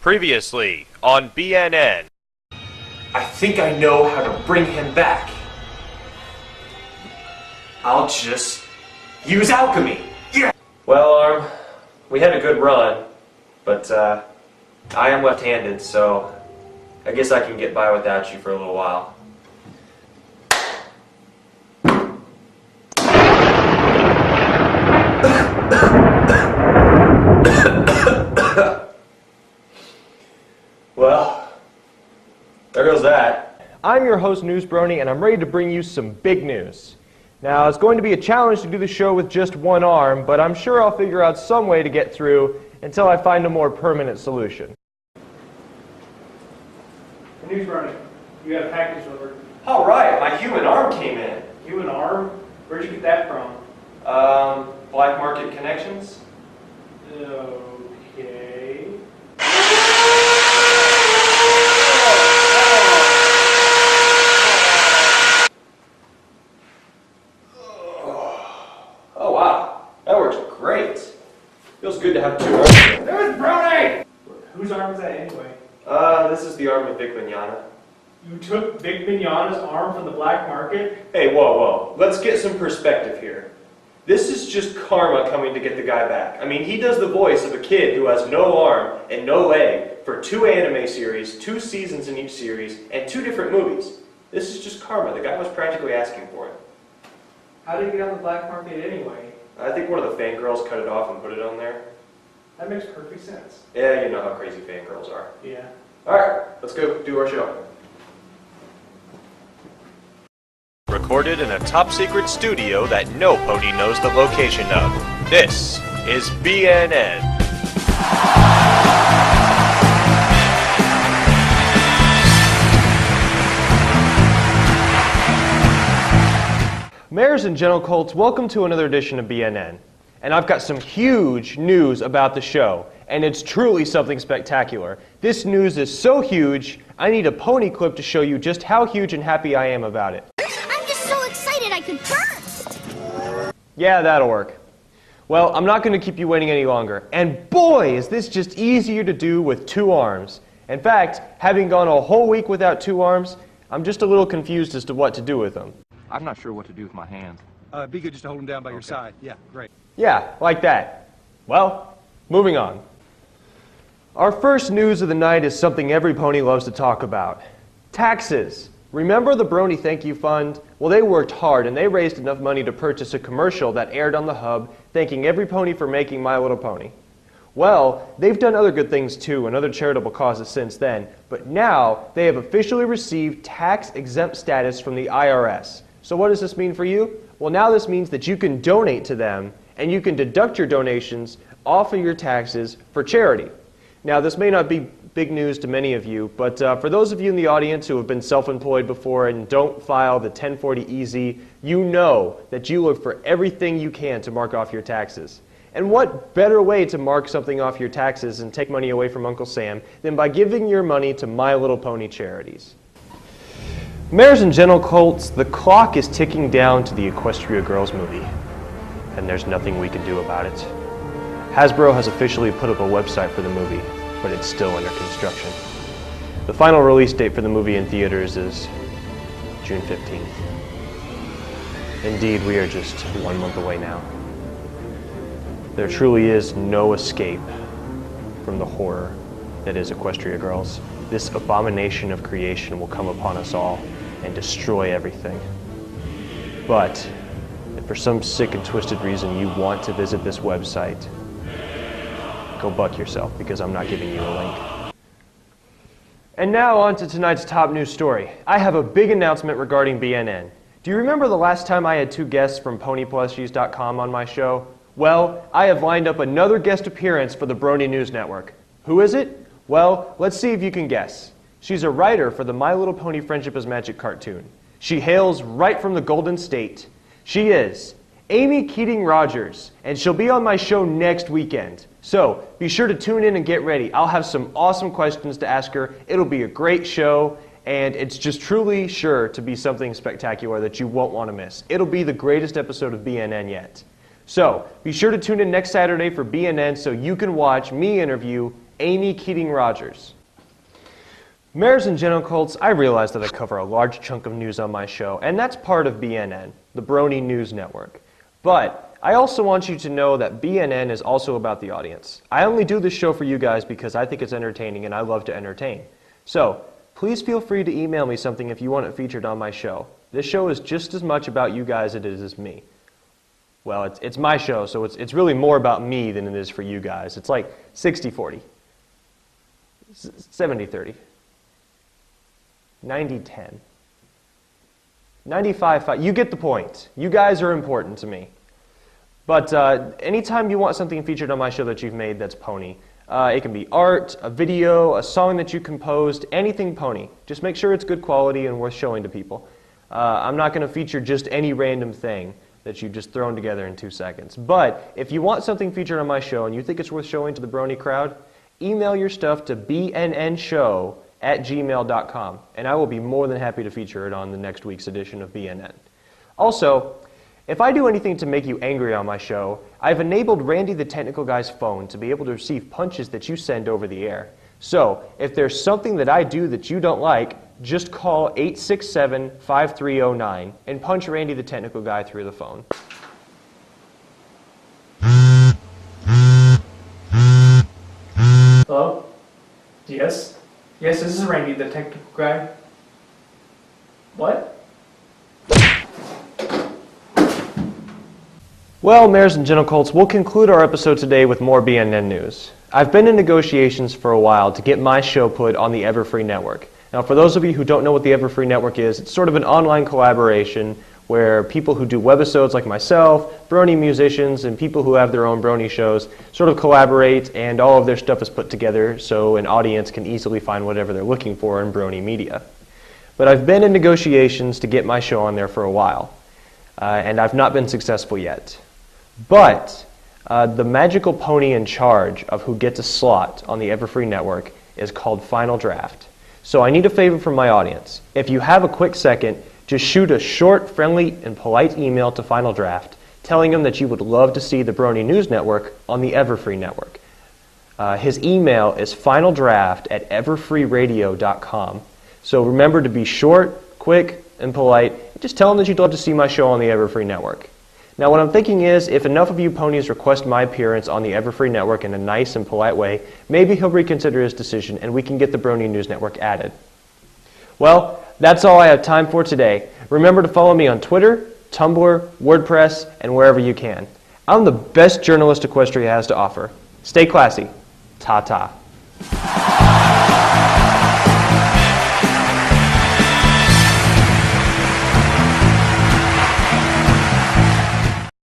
Previously on BNN. I think I know how to bring him back. I'll just use alchemy. Yeah. Well, we had a good run, but I am left-handed, so I guess I can get by without you for a little while. Well, there goes that. I'm your host, Newsbrony, and I'm ready to bring you some big news. Now, it's going to be a challenge to do the show with just one arm, but I'm sure I'll figure out some way to get through until I find a more permanent solution. Newsbrony, you got a package delivered. All right, my human arm came in. Human arm? Where'd you get that from? Black market connections? Okay. Oh wow, that works great. Feels good to have two arms. Newsbrony! Whose arm is that anyway? This is the arm of Vic Mignogna. You took Vic Mignogna's arm from the black market? Hey, whoa. Let's get some perspective here. This is just karma coming to get the guy back. I mean, he does the voice of a kid who has no arm and no leg for 2 anime series, 2 seasons in each series, and 2 different movies. This is just karma. The guy was practically asking for it. How did he get on the black market anyway? I think one of the fangirls cut it off and put it on there. That makes perfect sense. Yeah, you know how crazy fangirls are. Yeah. Alright, let's go do our show. Recorded in a top-secret studio that no pony knows the location of. This is BNN. Mayors and Gentle Colts, welcome to another edition of BNN. And I've got some huge news about the show, and it's truly something spectacular. This news is so huge, I need a pony clip to show you just how huge and happy I am about it. I'm just so excited I could burst! Yeah, that'll work. Well, I'm not going to keep you waiting any longer. And boy, is this just easier to do with 2 arms. In fact, having gone a whole week without 2 arms, I'm just a little confused as to what to do with them. I'm not sure what to do with my hands. Be good just to hold them down by your side. Yeah, great. Yeah, like that. Well, moving on. Our first news of the night is something every pony loves to talk about. Taxes. Remember the Brony Thank You Fund? Well, they worked hard and they raised enough money to purchase a commercial that aired on the Hub thanking every pony for making My Little Pony. Well, they've done other good things too and other charitable causes since then, but now they have officially received tax-exempt status from the IRS. So what does this mean for you? Well, now this means that you can donate to them and you can deduct your donations off of your taxes for charity. Now, this may not be big news to many of you, but for those of you in the audience who have been self-employed before and don't file the 1040-EZ, you know that you look for everything you can to mark off your taxes. And what better way to mark something off your taxes and take money away from Uncle Sam than by giving your money to My Little Pony charities? Mayors and Gentle Colts, the clock is ticking down to the Equestria Girls movie, and there's nothing we can do about it. Hasbro has officially put up a website for the movie, but it's still under construction. The final release date for the movie in theaters is June 15th. Indeed, we are just 1 month away now. There truly is no escape from the horror that is Equestria Girls. This abomination of creation will come upon us all and destroy everything. But if for some sick and twisted reason you want to visit this website, go buck yourself, because I'm not giving you a link. And now on to tonight's top news story. I have a big announcement regarding BNN. Do you remember the last time I had 2 guests from ponyplushies.com on my show? Well, I have lined up another guest appearance for the Brony News Network. Who is it? Well, let's see if you can guess. She's a writer for the My Little Pony Friendship is Magic cartoon. She hails right from the Golden State. She is Amy Keating Rogers, and she'll be on my show next weekend. So be sure to tune in and get ready. I'll have some awesome questions to ask her. It'll be a great show, and it's just truly sure to be something spectacular that you won't want to miss. It'll be the greatest episode of BNN yet. So be sure to tune in next Saturday for BNN so you can watch me interview Amy Keating-Rogers. Mayors and General Colts, I realize that I cover a large chunk of news on my show, and that's part of BNN, the Brony News Network. But I also want you to know that BNN is also about the audience. I only do this show for you guys because I think it's entertaining and I love to entertain. So, please feel free to email me something if you want it featured on my show. This show is just as much about you guys as it is me. Well, it's my show, so it's really more about me than it is for you guys. It's like 60-40, 70-30. 90-10. 95-5. You get the point. You guys are important to me. But anytime you want something featured on my show that you've made that's pony, it can be art, a video, a song that you composed, anything pony. Just make sure it's good quality and worth showing to people. I'm not going to feature just any random thing that you've just thrown together in 2 seconds. But if you want something featured on my show and you think it's worth showing to the Brony crowd, email your stuff to bnnshow@gmail.com, and I will be more than happy to feature it on the next week's edition of BNN. Also, if I do anything to make you angry on my show, I've enabled Randy the Technical Guy's phone to be able to receive punches that you send over the air. So, if there's something that I do that you don't like, just call 867-5309 and punch Randy the Technical Guy through the phone. Hello? Yes? Yes, this is Randy, the technical guy. What? Well, Mayors and Gentle Colts, we'll conclude our episode today with more BNN news. I've been in negotiations for a while to get my show put on the Everfree Network. Now, for those of you who don't know what the Everfree Network is, it's sort of an online collaboration where people who do webisodes like myself, Brony musicians, and people who have their own Brony shows sort of collaborate, and all of their stuff is put together so an audience can easily find whatever they're looking for in Brony media. But I've been in negotiations to get my show on there for a while, and I've not been successful yet. But the magical pony in charge of who gets a slot on the Everfree Network is called Final Draft. So I need a favor from my audience. If you have a quick second, just shoot a short, friendly, and polite email to Final Draft telling him that you would love to see the Brony News Network on the Everfree Network. His email is finaldraft@everfreeradio.com. So remember to be short, quick, and polite. Just tell him that you'd love to see my show on the Everfree Network. Now, what I'm thinking is, if enough of you ponies request my appearance on the Everfree Network in a nice and polite way, maybe he'll reconsider his decision and we can get the Brony News Network added. Well, that's all I have time for today. Remember to follow me on Twitter, Tumblr, WordPress, and wherever you can. I'm the best journalist Equestria has to offer. Stay classy. Ta-ta.